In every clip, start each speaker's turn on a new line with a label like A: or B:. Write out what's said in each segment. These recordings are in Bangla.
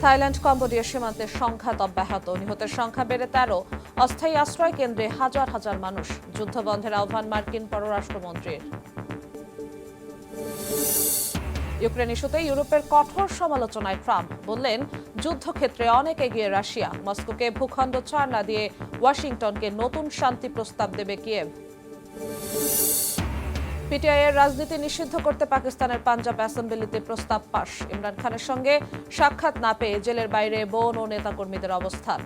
A: থাইল্যান্ড কম্বোডিয়া সীমান্তে সংঘাত অব্যাহত, নিহতের সংখ্যা বেড়ে 13। অস্থায়ী আশ্রয় কেন্দ্রে হাজার হাজার মানুষ। যুদ্ধবন্ধের আহ্বান মার্কিন পররাষ্ট্রমন্ত্রীর। ইউক্রেন ইস্যুতে ইউরোপের কঠোর সমালোচনায় ট্রাম্প বললেন, যুদ্ধক্ষেত্রে অনেক এগিয়ে রাশিয়া। মস্কোকে ভূখণ্ড ছাড় না দিয়ে ওয়াশিংটনকে নতুন শান্তি প্রস্তাব দেবে কিয়েভ। পিটিআই এর রাজনীতি নিষিদ্ধ করতে পাকিস্তানের পাঞ্জাব অ্যাসেম্বলিতে প্রস্তাব পাস। ইমরান খানের সঙ্গে সাক্ষাৎ না পেয়ে জেলের বাইরে বোন ও নেতাকর্মীদের অবস্থান।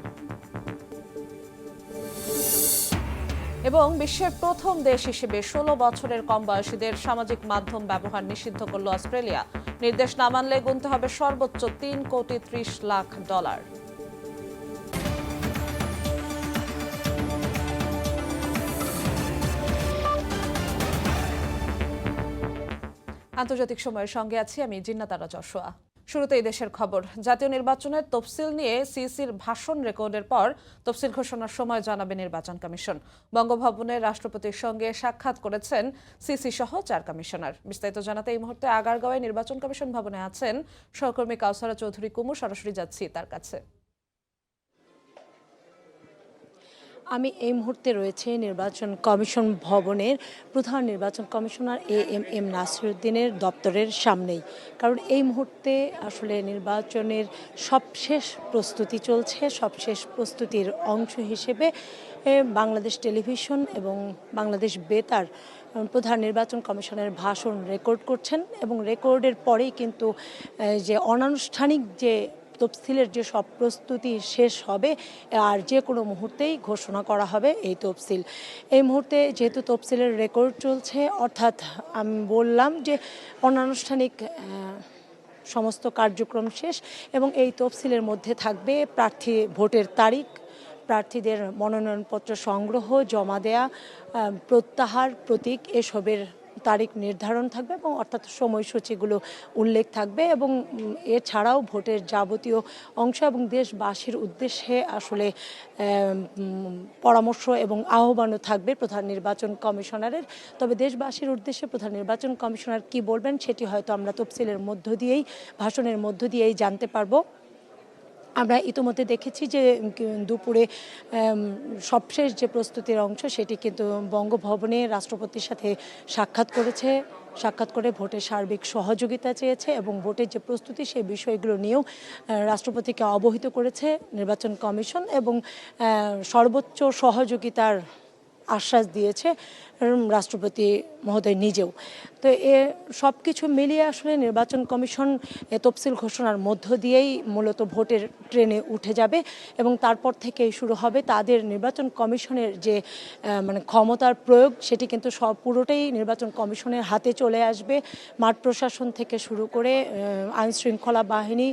A: এবং বিশ্বের প্রথম দেশ হিসেবে 16 বছরের কম বয়সীদের সামাজিক মাধ্যম ব্যবহার নিষিদ্ধ করল অস্ট্রেলিয়া। নির্দেশ না মানলে গুনতে হবে সর্বোচ্চ $3.30 কোটি। আন্তর্জাতিক সময়ের সঙ্গে আছি আমি জিন্নাতারা যশোয়া। শুরুতেই দেশের খবর। জাতীয় নির্বাচনের তফসিল নিয়ে সিইসির ভাষণ রেকর্ডের পর তফসিল ঘোষণার সময় জানাবে নির্বাচন কমিশন। বঙ্গভবনে রাষ্ট্রপতির সঙ্গে সাক্ষাৎ করেছেন সিইসি সহ 4 কমিশনার। বিস্তারিত জানাতে এই মুহূর্তে আগারগাঁওয়ে নির্বাচন কমিশন ভবনে আছেন সহকর্মী কাউসারা চৌধুরী কুমু। সরাসরি যাচ্ছি তার কাছে।
B: আমি এই মুহূর্তে রয়েছে নির্বাচন কমিশন ভবনের প্রধান নির্বাচন কমিশনার এএমএম নাসিরউদ্দিনের দপ্তরের সামনেই, কারণ এই মুহূর্তে আসলে নির্বাচনের সবশেষ প্রস্তুতি চলছে। সবশেষ প্রস্তুতির অংশ হিসেবে বাংলাদেশ টেলিভিশন এবং বাংলাদেশ বেতার প্রধান নির্বাচন কমিশনের ভাষণ রেকর্ড করছেন এবং রেকর্ডের পরেই কিন্তু যে অনানুষ্ঠানিক যে তফসিলের যে সব প্রস্তুতি শেষ হবে আর যে কোনো মুহূর্তেই ঘোষণা করা হবে এই তফসিল। এই মুহূর্তে যেহেতু তফসিলের রেকর্ড চলছে, অর্থাৎ আমি বললাম যে অনানুষ্ঠানিক সমস্ত কার্যক্রম শেষ এবং এই তফসিলের মধ্যে থাকবে প্রার্থী ভোটের তারিখ, প্রার্থীদের মনোনয়নপত্র সংগ্রহ, জমা দেয়া, প্রত্যাহার, প্রতীক এসবের তারিখ নির্ধারণ থাকবে এবং অর্থাৎ সময়সূচিগুলো উল্লেখ থাকবে এবং এছাড়াও ভোটের যাবতীয় অংশ এবং দেশবাসীর উদ্দেশ্যে আসলে পরামর্শ এবং আহ্বানও থাকবে প্রধান নির্বাচন কমিশনারের। তবে দেশবাসীর উদ্দেশ্যে প্রধান নির্বাচন কমিশনার কি বলবেন সেটি হয়তো আমরা তফসিলের মধ্য দিয়েই, ভাষণের মধ্য দিয়েই জানতে পারবো। আমরা ইতিমধ্যে দেখেছি যে দুপুরে সবশেষ যে প্রস্তুতির অংশ সেটি কিন্তু বঙ্গভবনে রাষ্ট্রপতির সাথে সাক্ষাৎ করে ভোটের সার্বিক সহযোগিতা চেয়েছে এবং ভোটের যে প্রস্তুতি সেই বিষয়গুলো নিয়েও রাষ্ট্রপতিকে অবহিত করেছে নির্বাচন কমিশন এবং সর্বোচ্চ সহযোগিতার আশ্বাস দিয়েছে রাষ্ট্রপতি মহোদয় নিজেও। তো সব কিছু মিলিয়ে আসলে নির্বাচন কমিশন তফসিল ঘোষণার মধ্য দিয়েই মূলত ভোটের ট্রেনে উঠে যাবে এবং তারপর থেকেই শুরু হবে তাদের নির্বাচন কমিশনের যে ক্ষমতার প্রয়োগ, সেটি কিন্তু পুরোটাই নির্বাচন কমিশনের হাতে চলে আসবে। মাঠ প্রশাসন থেকে শুরু করে আইন শৃঙ্খলা বাহিনী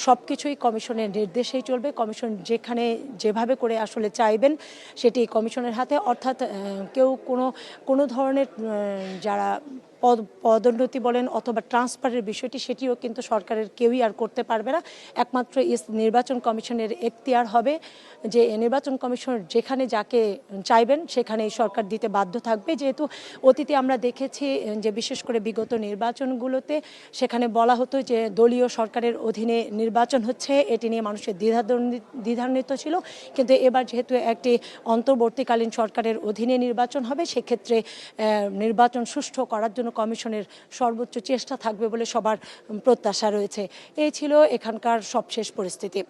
B: সব কিছুই কমিশনের নির্দেশেই চলবে। কমিশন যেখানে যেভাবে করে আসলে চাইবেন সেটি কমিশনের হাতে, অর্থাৎ কেউ কোনো ধরনের যারা পদোন্নতি বলেন অথবা ট্রান্সফারের বিষয়টি সেটিও কিন্তু সরকারের কেউই আর করতে পারবে না। একমাত্র নির্বাচন কমিশনের এখতিয়ার হবে যে নির্বাচন কমিশন যেখানে যাকে চাইবেন সেখানেই সরকার দিতে বাধ্য থাকবে। যেহেতু অতীতে আমরা দেখেছি যে বিশেষ করে বিগত নির্বাচনগুলোতে সেখানে বলা হতো যে দলীয় সরকারের অধীনে নির্বাচন হচ্ছে, এটি নিয়ে মানুষের দ্বিধান্বিত ছিল, কিন্তু এবার যেহেতু একটি অন্তর্বর্তীকালীন সরকারের অধীনে নির্বাচন হবে সেক্ষেত্রে নির্বাচন সুষ্ঠু করার জন্য কমিশনের সর্বোচ্চ চেষ্টা থাকবে বলে সবার প্রত্যাশা রয়েছে। এই ছিল এখানকার সবশেষ পরিস্থিতি।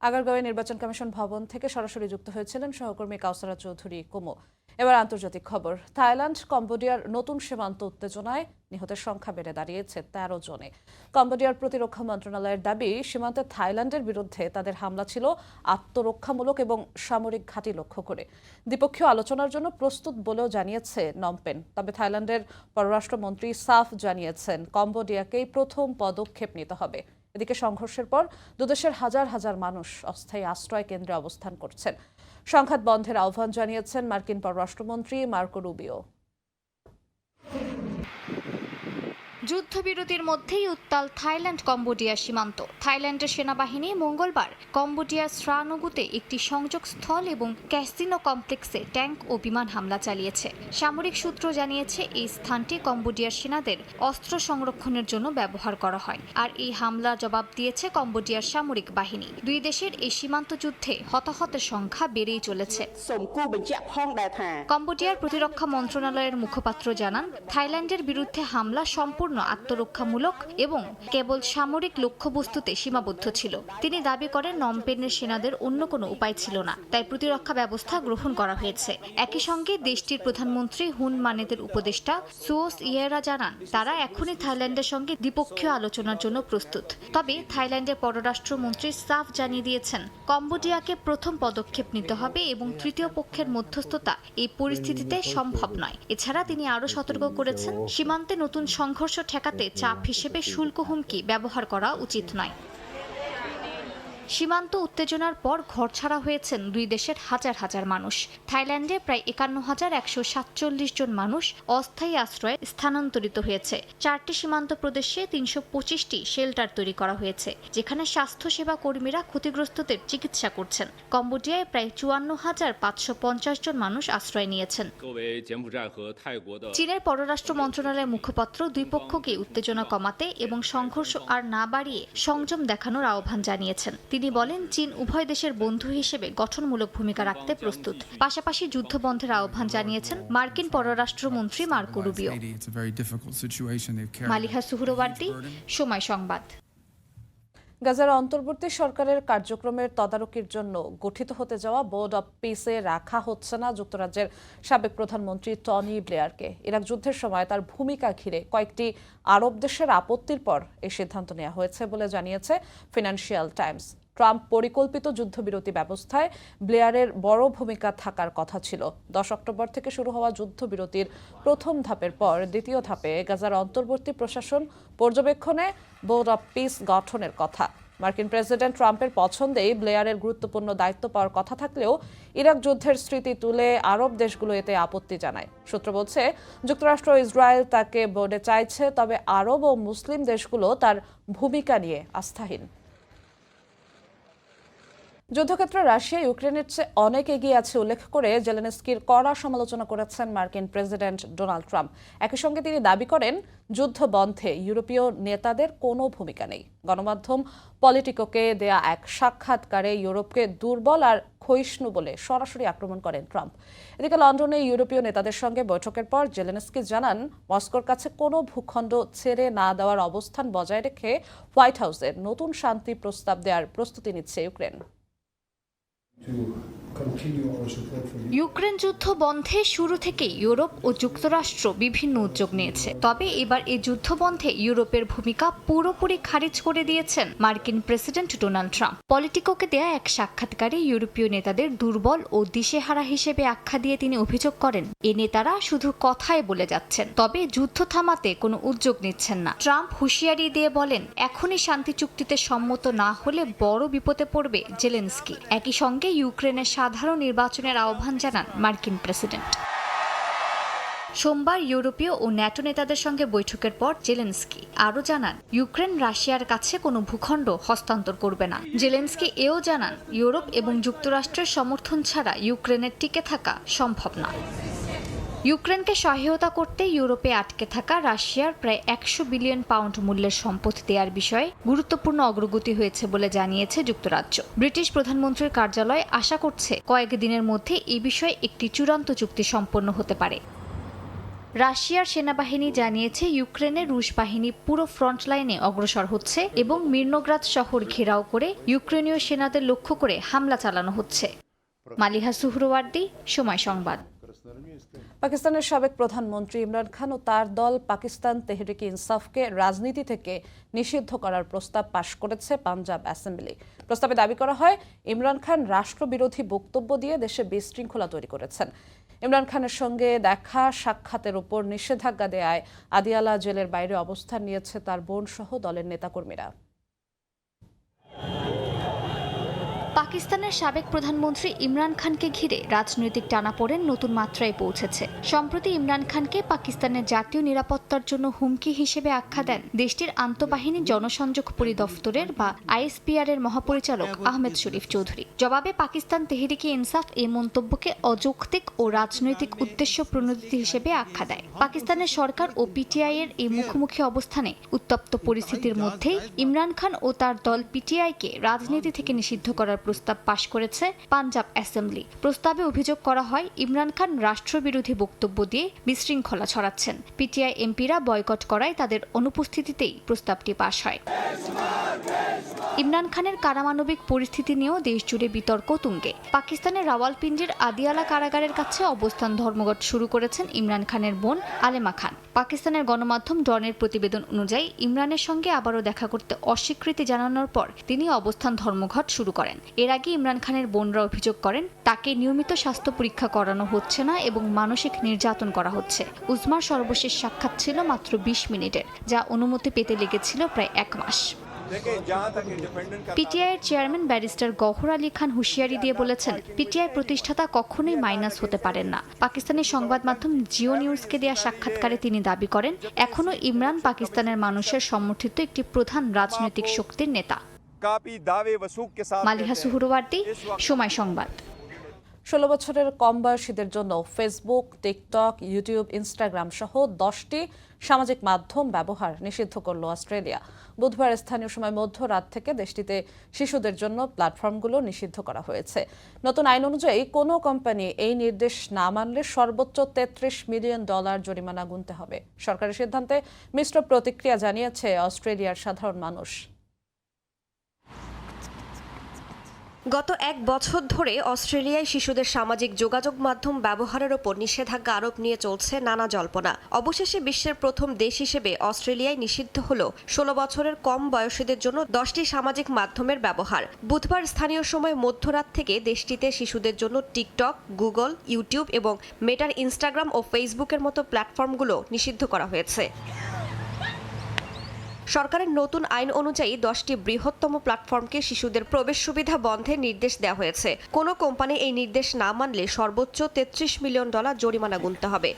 A: আগারগাঁওয়ে নির্বাচন কমিশন ভবন থেকে সরাসরি যুক্ত হয়েছিলেন সহকর্মী কাউসারা চৌধুরী কুমু। এবার আন্তর্জাতিক খবর। থাইল্যান্ড কম্বোডিয়ার নতুন সীমান্ত উত্তেজনায় নিহতের সংখ্যা বেড়ে দাঁড়িয়েছে 13 জনে। কম্বোডিয়ার প্রতিরক্ষা মন্ত্রণালয়ের দাবি, সীমান্তে থাইল্যান্ডের বিরুদ্ধে তাদের হামলা ছিল আত্মরক্ষামূলক এবং সামরিক ঘাঁটি লক্ষ্য করে। দ্বিপক্ষীয় আলোচনার জন্য প্রস্তুত বলেও জানিয়েছে নমপেন। তবে থাইল্যান্ডের পররাষ্ট্রমন্ত্রী সাফ জানিয়েছেন কম্বোডিয়াকেই প্রথম পদক্ষেপ নিতে হবে। এদিকে সংঘর্ষের পর দুদেশের হাজার হাজার মানুষ অস্থায়ী আশ্রয় কেন্দ্রে অবস্থান করছেন। সংঘাত বন্ধের আহ্বান জানিয়েছেন মার্কিন পররাষ্ট্রমন্ত্রী মার্কো রুবিও।
C: যুদ্ধবিরতির মধ্যেই উত্তাল থাইল্যান্ড কম্বোডিয়া সীমান্ত। থাইল্যান্ডের সেনাবাহিনী মঙ্গলবার কম্বোডিয়ার শ্রানুগুতে একটি সংযোগ স্থল এবং ক্যাসিনো কমপ্লেক্সে ট্যাঙ্ক ও বিমান হামলা চালিয়েছে। সামরিক সূত্র জানিয়েছে এই স্থানটি কম্বোডিয়ার সেনাদের অস্ত্র সংরক্ষণের জন্য ব্যবহার করা হয়, আর এই হামলার জবাব দিয়েছে কম্বোডিয়ার সামরিক বাহিনী। দুই দেশের এই সীমান্ত যুদ্ধে হতাহতের সংখ্যা বেড়েই চলেছে। কম্বোডিয়ার প্রতিরক্ষা মন্ত্রণালয়ের মুখপাত্র জানান, থাইল্যান্ডের বিরুদ্ধে হামলা সম্পূর্ণ আত্মরক্ষামূলক এবং কেবল সামরিক লক্ষ্যবস্তুতে সীমাবদ্ধ ছিল। তিনি দাবি করেন নমপেনের সেনাদের অন্য কোনো উপায় ছিল না, তাই প্রতিরক্ষা ব্যবস্থা গ্রহণ করা হয়েছে। একই সঙ্গে দেশটির প্রধানমন্ত্রী হুন মানেতের উপদেষ্টা সুওস ইয়েরা জানান, তারা এখনই থাইল্যান্ডের সঙ্গে দ্বিপক্ষীয় আলোচনার জন্য প্রস্তুত। তবে থাইল্যান্ডের পররাষ্ট্রমন্ত্রী সাফ জানিয়ে দিয়েছেন, কম্বোডিয়াকে প্রথম পদক্ষেপ নিতে হবে এবং তৃতীয় পক্ষের মধ্যস্থতা এই পরিস্থিতিতে সম্ভব নয়। এছাড়া তিনি আরও সতর্ক করেছেন, সীমান্তে নতুন সংঘর্ষ ঠেকাতে চাপ হিসেবে শুল্ক হুমকি ব্যবহার করা উচিত নয়। সীমান্ত উত্তেজনার পর ঘরছাড়া হয়েছেন দুই দেশের হাজার হাজার মানুষ। থাইল্যান্ডে প্রায় ৫১,১৪৭ জন মানুষ অস্থায়ী আশ্রয়ে স্থানান্তরিত হয়েছে। ৪টি সীমান্ত প্রদেশে ৩২৫টি শেল্টার তৈরি করা হয়েছে, যেখানে স্বাস্থ্যসেবা কর্মীরা ক্ষতিগ্রস্তদের চিকিৎসা করছেন। কম্বোডিয়ায় প্রায় ৫৪,৫৫০ জন মানুষ আশ্রয় নিয়েছেন। চীনের পররাষ্ট্র মন্ত্রণালয়ের মুখপাত্র দুই পক্ষকে উত্তেজনা কমাতে এবং সংঘর্ষ আর না বাড়িয়ে সংযম দেখানোর আহ্বান জানিয়েছেন। তিনি বলেন, চীন উভয় দেশের বন্ধু হিসেবে গঠনমূলক ভূমিকা রাখতে প্রস্তুত। পাশাপাশি যুদ্ধবন্ধের আহ্বান জানিয়েছেন মার্কিন পররাষ্ট্রমন্ত্রী মার্কো রুবিও। মালিহা সুহরওয়ার্দী, সময় সংবাদ।
A: গাজার অন্তর্বর্তী সরকারের কার্যক্রমের তদারকির জন্য গঠিত হতে যাওয়া বোর্ড অব পিসে রাখা হচ্ছে না যুক্তরাজ্যের সাবেক প্রধানমন্ত্রী টনি ব্লেয়ারকে। ইরাক যুদ্ধের সময় তার ভূমিকা ঘিরে কয়েকটি আরব দেশের আপত্তির পর এই সিদ্ধান্ত নেওয়া হয়েছে বলে জানিয়েছে ফিনান্সিয়াল টাইমস। ট্রাম্প পরিকল্পিত যুদ্ধবিরতি ব্যবস্থায় ব্লেয়ারের বড় ভূমিকা থাকার কথা ছিল। 10 অক্টোবর থেকে শুরু হওয়া যুদ্ধবিরতির প্রথম ধাপের পর দ্বিতীয় ধাপে গাজার অন্তর্বর্তী প্রশাসন পর্যবেক্ষণে বোর্ড অব পিস গঠনের কথা। মার্কিন প্রেসিডেন্ট ট্রাম্পের পছন্দেই ব্লেয়ারের গুরুত্বপূর্ণ দায়িত্ব পাওয়ার কথা থাকলেও ইরাক যুদ্ধের স্মৃতি তুলে আরব দেশগুলো এতে আপত্তি জানায়। সূত্র বলছে, যুক্তরাষ্ট্র ও ইসরায়েল তাকে বোর্ডে চাইছে, তবে আরব ও মুসলিম দেশগুলো তার ভূমিকা নিয়ে আস্থাহীন। যুদ্ধক্ষেত্রে রাশিয়া ইউক্রেনের চেয়ে অনেক এগিয়ে আছে উল্লেখ করে জেলেনস্কির কড়া সমালোচনা করেছেন মার্কিন প্রেসিডেন্ট ডোনাল্ড ট্রাম্প। একই সঙ্গে তিনি দাবি করেন, যুদ্ধ বন্ধে ইউরোপীয় নেতাদের কোনো ভূমিকা নেই। গণমাধ্যম পলিটিকোকে দেয়া এক সাক্ষাৎকারে ইউরোপকে দুর্বল আর ক্ষয়িষ্ণু বলে সরাসরি আক্রমণ করেন ট্রাম্প। এদিকে লন্ডনে ইউরোপীয় নেতাদের সঙ্গে বৈঠকের পর জেলেনস্কি জানান, মস্কোর কাছে কোনো ভূখণ্ড ছেড়ে না দেওয়ার অবস্থান বজায় রেখে হোয়াইট হাউসের নতুন শান্তি প্রস্তাব দেওয়ার প্রস্তুতি নিচ্ছে ইউক্রেন।
C: ইউক্রেন যুদ্ধ বন্ধে শুরু থেকে ইউরোপ ও যুক্তরাষ্ট্র বিভিন্ন উদ্যোগ নিয়েছে, তবে এবার এই যুদ্ধ বন্ধে ইউরোপের ভূমিকা পুরোপুরি খারিজ করে দিয়েছেন মার্কিন প্রেসিডেন্ট ডোনাল্ড ট্রাম্প। পলিটিকোকে দেয়া এক সাক্ষাৎকারে ইউরোপীয় নেতাদের দুর্বল ও দিশেহারা হিসেবে আখ্যা দিয়ে তিনি অভিযোগ করেন, এ নেতারা শুধু কথায় বলে যাচ্ছেন, তবে যুদ্ধ থামাতে কোনো উদ্যোগ নিচ্ছেন না। ট্রাম্প হুঁশিয়ারি দিয়ে বলেন, এখনই শান্তি চুক্তিতে সম্মত না হলে বড় বিপদে পড়বে জেলেনস্কি। একই সঙ্গে ইউক্রেনের সাধারণ নির্বাচনের আহ্বান জানান মার্কিন প্রেসিডেন্ট। সোমবার ইউরোপীয় ও ন্যাটো নেতাদের সঙ্গে বৈঠকের পর জেলেনস্কি আরও জানান, ইউক্রেন রাশিয়ার কাছে কোনো ভূখণ্ড হস্তান্তর করবে না। জেলেনস্কি এও জানান, ইউরোপ এবং যুক্তরাষ্ট্রের সমর্থন ছাড়া ইউক্রেনের টিকে থাকা সম্ভব না। ইউক্রেনকে সহায়তা করতে ইউরোপে আটকে থাকা রাশিয়ার প্রায় 100 বিলিয়ন পাউন্ড মূল্যের সম্পদ দেওয়ার বিষয়ে গুরুত্বপূর্ণ অগ্রগতি হয়েছে বলে জানিয়েছে যুক্তরাজ্য। ব্রিটিশ প্রধানমন্ত্রীর কার্যালয় আশা করছে কয়েকদিনের মধ্যে এই বিষয়ে একটি চূড়ান্ত চুক্তি সম্পন্ন হতে পারে। রাশিয়ার সেনাবাহিনী জানিয়েছে, ইউক্রেনের রুশ বাহিনী পুরো ফ্রন্ট লাইনে অগ্রসর হচ্ছে এবং মির্নোগ্রাদ শহর ঘেরাও করে ইউক্রেনীয় সেনাদের লক্ষ্য করে হামলা চালানো হচ্ছে। মালিহা সুহরওয়ার্দী, সময় সংবাদ।
A: পাকিস্তানের সাবেক প্রধানমন্ত্রী ইমরান খান ও তার দল পাকিস্তান তেহরিক ইনসাফকে রাজনীতি থেকে নিষিদ্ধ করার প্রস্তাব পাশ করেছে পাঞ্জাব অ্যাসেম্বলি। প্রস্তাবে দাবি করা হয়, ইমরান খান রাষ্ট্রবিরোধী বক্তব্য দিয়ে দেশে বিশৃঙ্খলা তৈরি করেছেন। ইমরান খানের সঙ্গে দেখা সাক্ষাতের উপর নিষেধাজ্ঞা দেয়ায় আদিয়ালা জেলের বাইরে অবস্থান নিয়েছে তার বোন সহ দলের নেতাকর্মীরা।
C: পাকিস্তানের সাবেক প্রধানমন্ত্রী ইমরান খানকে ঘিরে রাজনৈতিক টানাপোড়েন নতুন মাত্রায় পৌঁছেছে। সম্প্রতি ইমরান খানকে পাকিস্তানের জাতীয় নিরাপত্তার জন্য হুমকি হিসেবে আখ্যা দেন দেশটির আন্তঃবাহিনী জনসংযোগ পরিদপ্তরের বা আইএসপিআর এর মহাপরিচালক আহমেদ শরীফ চৌধুরী। জবাবে পাকিস্তান তেহরিকে ইনসাফ এই মন্তব্যকে অযৌক্তিক ও রাজনৈতিক উদ্দেশ্য প্রণোদিত হিসেবে আখ্যা দেয়। পাকিস্তানের সরকার ও পিটিআই এর এই মুখোমুখি অবস্থানে উত্তপ্ত পরিস্থিতির মধ্যেই ইমরান খান ও তার দল পিটিআইকে রাজনীতি থেকে নিষিদ্ধ করার প্রস্তাব পাশ করেছে পাঞ্জাব অ্যাসেম্বলি। প্রস্তাবে অভিযোগ করা হয় ইমরান খান রাষ্ট্রবিরোধী বক্তব্য দিয়ে বিশৃঙ্খলা ছড়াচ্ছেন। পিটিআই এমপিরা বয়কট করায় তাদের অনুপস্থিতিতেই প্রস্তাবটি পাশ হয়। ইমরান খানের কারামানবিক পরিস্থিতি নিয়েও দেশজুড়ে বিতর্ক তুঙ্গে। পাকিস্তানের রাওয়ালপিন্ডির আদিয়ালা কারাগারের কাছে অবস্থান ধর্মঘট শুরু করেছেন ইমরান খানের বোন আলেমা খান। পাকিস্তানের গণমাধ্যম ডনের প্রতিবেদন অনুযায়ী ইমরানের সঙ্গে আবারও দেখা করতে অস্বীকৃতি জানানোর পর তিনি অবস্থান ধর্মঘট শুরু করেন। এর আগে ইমরান খানের বোনরা অভিযোগ করেন তাকে নিয়মিত স্বাস্থ্য পরীক্ষা করানো হচ্ছে না এবং মানসিক নির্যাতন করা হচ্ছে। উজমার সর্বশেষ সাক্ষাৎ ছিল মাত্র 20 মিনিটের, যা অনুমতি পেতে লেগেছিল প্রায় 1 মাস। পিটিআই এর চেয়ারম্যান ব্যারিস্টার গওহর আলী খান হুঁশিয়ারি দিয়ে বলেছেন, পিটিআই প্রতিষ্ঠাতা কখনোই মাইনাস হতে পারেন না। পাকিস্তানি সংবাদ মাধ্যম জিও নিউজকে দেয়া সাক্ষাৎকারে তিনি দাবি করেন, এখনো ইমরান পাকিস্তানের মানুষের সমর্থিত একটি প্রধান রাজনৈতিক শক্তির নেতা। মালিহা সুহরওয়ার্দী, সময় সংবাদ।
A: 16 বছরের কম বয়সীদের জন্য ফেসবুক, টিকটক, ইউটিউব, ইনস্টাগ্রাম সহ 10টি সামাজিক মাধ্যম ব্যবহার নিষিদ্ধ করল অস্ট্রেলিয়া। বুধবার স্থানীয় সময় মধ্যরাত থেকে দেশটিতে শিশুদের জন্য প্ল্যাটফর্মগুলো নিষিদ্ধ করা হয়েছে। নতুন আইন অনুযায়ী কোনো কোম্পানি এই নির্দেশ না মানলে সর্বোচ্চ $33 মিলিয়ন জরিমানা গুনতে হবে। সরকারের সিদ্ধান্তে মিশ্র প্রতিক্রিয়া জানিয়েছে অস্ট্রেলিয়ার সাধারণ মানুষ।
D: গত 1 বছর ধরে অস্ট্রেলিয়ায় শিশুদের সামাজিক যোগাযোগ মাধ্যম ব্যবহারের ওপর নিষেধাজ্ঞা আরোপ নিয়ে চলছে নানা জল্পনা। অবশেষে বিশ্বের প্রথম দেশ হিসেবে অস্ট্রেলিয়ায় নিষিদ্ধ হলো 16 বছরের কম বয়সীদের জন্য 10টি সামাজিক মাধ্যমের ব্যবহার। বুধবার স্থানীয় সময় মধ্যরাত থেকে দেশটিতে শিশুদের জন্য টিকটক, গুগল, ইউটিউব এবং মেটার ইনস্টাগ্রাম ও ফেসবুকের মতো প্ল্যাটফর্মগুলো নিষিদ্ধ করা হয়েছে। সরকারের নতুন আইন অনুযায়ী 10টি বৃহত্তম প্ল্যাটফর্মকে শিশুদের প্রবেশ সুবিধা বন্ধের নির্দেশ দেওয়া হয়েছে। কোনো কোম্পানি এই নির্দেশ না মানলে সর্বোচ্চ $33 মিলিয়ন জরিমানা গুনতে হবে।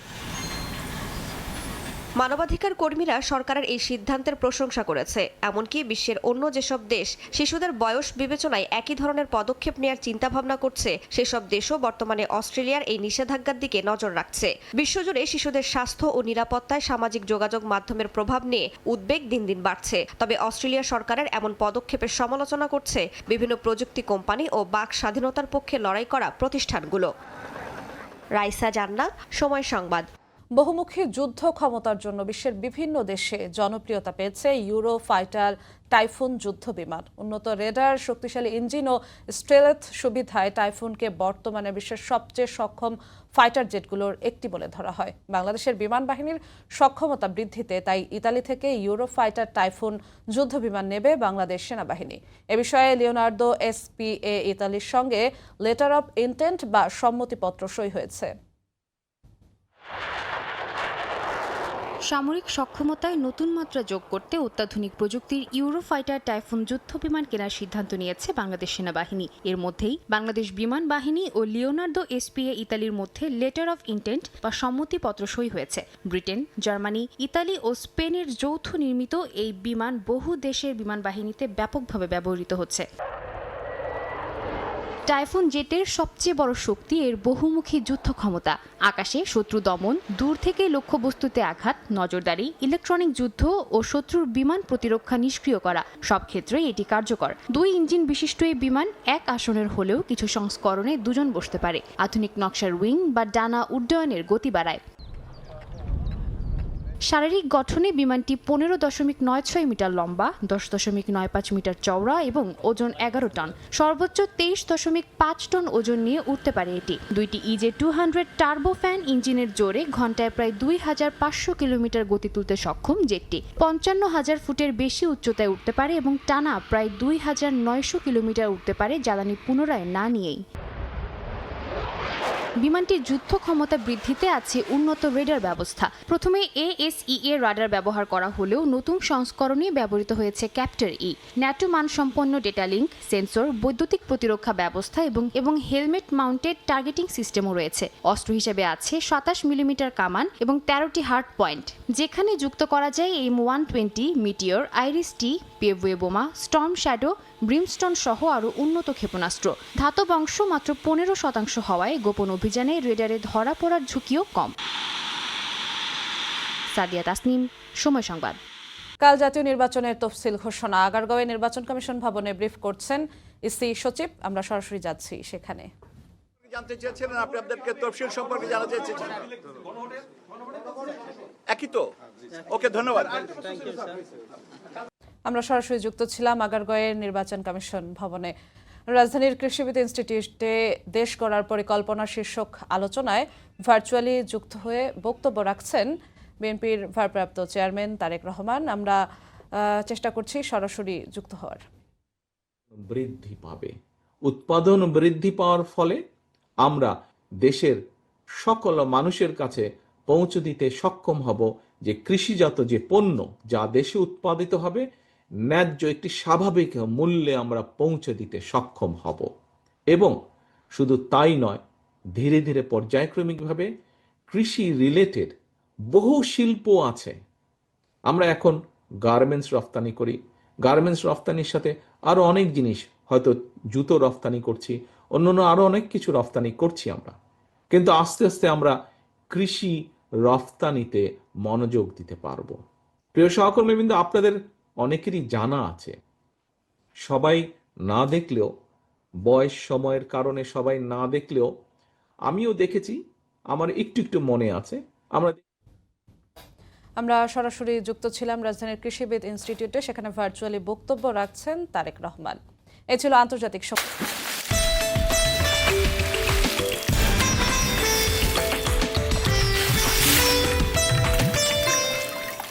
D: মানবাধিকার কর্মীরা সরকারের এই সিদ্ধান্তের প্রশংসা করেছে। এমনকি বিশ্বের অন্য যেসব দেশ শিশুদের বয়স বিবেচনায় একই ধরনের পদক্ষেপ নেওয়ার চিন্তাভাবনা করছে, সেসব দেশও বর্তমানে অস্ট্রেলিয়ার এই নিষেধাজ্ঞার দিকে নজর রাখছে। বিশ্বজুড়ে শিশুদের স্বাস্থ্য ও নিরাপত্তায় সামাজিক যোগাযোগ মাধ্যমের প্রভাব নিয়ে উদ্বেগ দিন দিন বাড়ছে। তবে অস্ট্রেলিয়া সরকারের এমন পদক্ষেপের সমালোচনা করছে বিভিন্ন প্রযুক্তি কোম্পানি ও বাক স্বাধীনতার পক্ষে লড়াই করা প্রতিষ্ঠানগুলো। রাইসা জান্নাত, সময় সংবাদ।
A: বহুমুখী যুদ্ধ ক্ষমতার জন্য বিশ্বের বিভিন্ন দেশে জনপ্রিয়তা পেয়েছে ইউরো ফাইটার টাইফুন যুদ্ধ বিমান। উন্নত রেডার, শক্তিশালী ইঞ্জিন ও স্টেলথ সুবিধায় টাইফুনকে বর্তমানে বিশ্বের সবচেয়ে সক্ষম ফাইটার জেটগুলোর একটি বলে ধরা হয়। বাংলাদেশের বিমান বাহিনীর সক্ষমতা বৃদ্ধিতে তাই ইতালি থেকে ইউরো ফাইটার টাইফুন যুদ্ধ বিমান নেবে বাংলাদেশ সেনাবাহিনী। এ বিষয়ে লিওনার্দো SPA ইতালির সঙ্গে লেটার অব ইন্টেন্ট বা সম্মতিপত্র সই হয়েছে।
E: সামরিক সক্ষমতায় নতুন মাত্রা যোগ করতে অত্যাধুনিক প্রযুক্তির ইউরো ফাইটার টাইফুন যুদ্ধ বিমান কেনার সিদ্ধান্ত নিয়েছে বাংলাদেশ সেনাবাহিনী। এর মধ্যেই বাংলাদেশ বিমান বাহিনী ও লিওনার্দো SPA ইতালির মধ্যে লেটার অফ ইন্টেন্ট বা সম্মতিপত্র সই হয়েছে। ব্রিটেন, জার্মানি, ইতালি ও স্পেনের যৌথ নির্মিত এই বিমান বহু দেশের বিমান বাহিনীতে ব্যাপকভাবে ব্যবহৃত হচ্ছে। টাইফুন জেটের সবচেয়ে বড় শক্তি এর বহুমুখী যুদ্ধ ক্ষমতা। আকাশে শত্রু দমন, দূর থেকে লক্ষ্যবস্তুতে আঘাত, নজরদারি, ইলেকট্রনিক যুদ্ধ ও শত্রুর বিমান প্রতিরক্ষা নিষ্ক্রিয় করা, সব ক্ষেত্রেই এটি কার্যকর। 2 ইঞ্জিন বিশিষ্ট এই বিমান 1 আসনের হলেও কিছু সংস্করণে 2 জন বসতে পারে। আধুনিক নকশার উইং বা ডানা উড্ডয়নের গতি বাড়ায়। শারীরিক গঠনে বিমানটি 15.96 মিটার লম্বা, 10.95 মিটার চওড়া এবং ওজন 11 টন। সর্বোচ্চ 23.5 টন ওজন নিয়ে উঠতে পারে এটি। 2টি EJ-200 টার্বোফ্যান ইঞ্জিনের জোরে ঘন্টায় প্রায় 2500 কিলোমিটার গতি তুলতে সক্ষম জেটটি 55,000 ফুটের বেশি উচ্চতায় উঠতে পারে এবং টানা প্রায় 2900 কিলোমিটার উঠতে পারে জ্বালানি পুনরায় না নিয়েই। বিমানটির যুদ্ধ ক্ষমতা বৃদ্ধিতে আছে উন্নত রেডার ব্যবস্থা। প্রথমে ASEA রাডার ব্যবহার করা হলেও নতুন সংস্করণে ব্যবহৃত হয়েছে ক্যাপ্টার ই। ন্যাটো মানসম্পন্ন ডেটা লিঙ্ক, সেন্সর, বৈদ্যুতিক প্রতিরক্ষা ব্যবস্থা এবং হেলমেট মাউন্টেড টার্গেটিং সিস্টেমও রয়েছে। অস্ত্র হিসেবে আছে 27 মিলিমিটার কামান এবং 13টি হার্ড পয়েন্ট, যেখানে যুক্ত করা যায় M120, মিটিওর, আইরিস-T, পেভওয়ে বোমা, স্টর্ম শ্যাডো, ব্রিমস্টোন সহ আরও উন্নত ক্ষেপণাস্ত্র। ধাতব অংশ মাত্র 15% হওয়ায় গোপন অভিযানে রেডারে ধরা পড়ার ঝুঁকিও কম। সাদিয়া তাসনিম, সময় সংবাদ।
A: কাল জাতীয় নির্বাচনের তফসিল ঘোষণা। আগারগাঁওয়ে নির্বাচন কমিশন ভবনে ব্রিফ করছেন ইসি সচিব। আমরা সরাসরি যাচ্ছি সেখানে।
F: জানতে চেয়েছিলেন, আপনি আপনাদেরকে তফসিল সম্পর্কে জানাতে চেয়েছেন। একই তো, ওকে, ধন্যবাদ।
A: আমরা সরাসরি যুক্ত ছিলাম আগারগাঁওয়ের নির্বাচন কমিশন ভবনে। রাজধানীর কৃষিবিদ ইনস্টিটিউটে দেশ গড়ার পরিকল্পনা শীর্ষক আলোচনায় ভার্চুয়ালি যুক্ত হয়ে বক্তব্য রাখছেন বিএনপির ভারপ্রাপ্ত চেয়ারম্যান তারেক রহমান। আমরা চেষ্টা করছি সরাসরি যুক্ত হওয়ার।
G: বৃদ্ধি পাবে, উৎপাদন বৃদ্ধি পাওয়ার ফলে আমরা দেশের সকল মানুষের কাছে পৌঁছে দিতে সক্ষম হব যে কৃষিজাত যে পণ্য যা দেশে উৎপাদিত হবে ন্যায্য একটি স্বাভাবিক মূল্যে আমরা পৌঁছে দিতে সক্ষম হব। এবং শুধু তাই নয়, ধীরে ধীরে পর্যায়ক্রমিকভাবে কৃষি রিলেটেড বহু শিল্প আছে। আমরা এখন গার্মেন্টস রফতানি করি, গার্মেন্টস রফতানির সাথে আরো অনেক জিনিস, হয়তো জুতো রফতানি করছি, অন্যান্য আরো অনেক কিছু রফতানি করছি আমরা। কিন্তু আস্তে আস্তে আমরা কৃষি রফতানিতে মনোযোগ দিতে পারবো। প্রিয় সহকর্মীবৃন্দ, আপনাদের অনেকেরই জানা আছে, সবাই না দেখলেও, বয়স সময়ের কারণে সবাই না দেখলেও আমিও দেখেছি, আমার একটু একটু মনে আছে।
A: আমরা সরাসরি যুক্ত ছিলাম রাজধানীর কৃষিবিদ ইনস্টিটিউটে, সেখানে ভার্চুয়ালি বক্তব্য রাখছেন তারেক রহমান। এ ছিল আন্তর্জাতিক সংবাদ।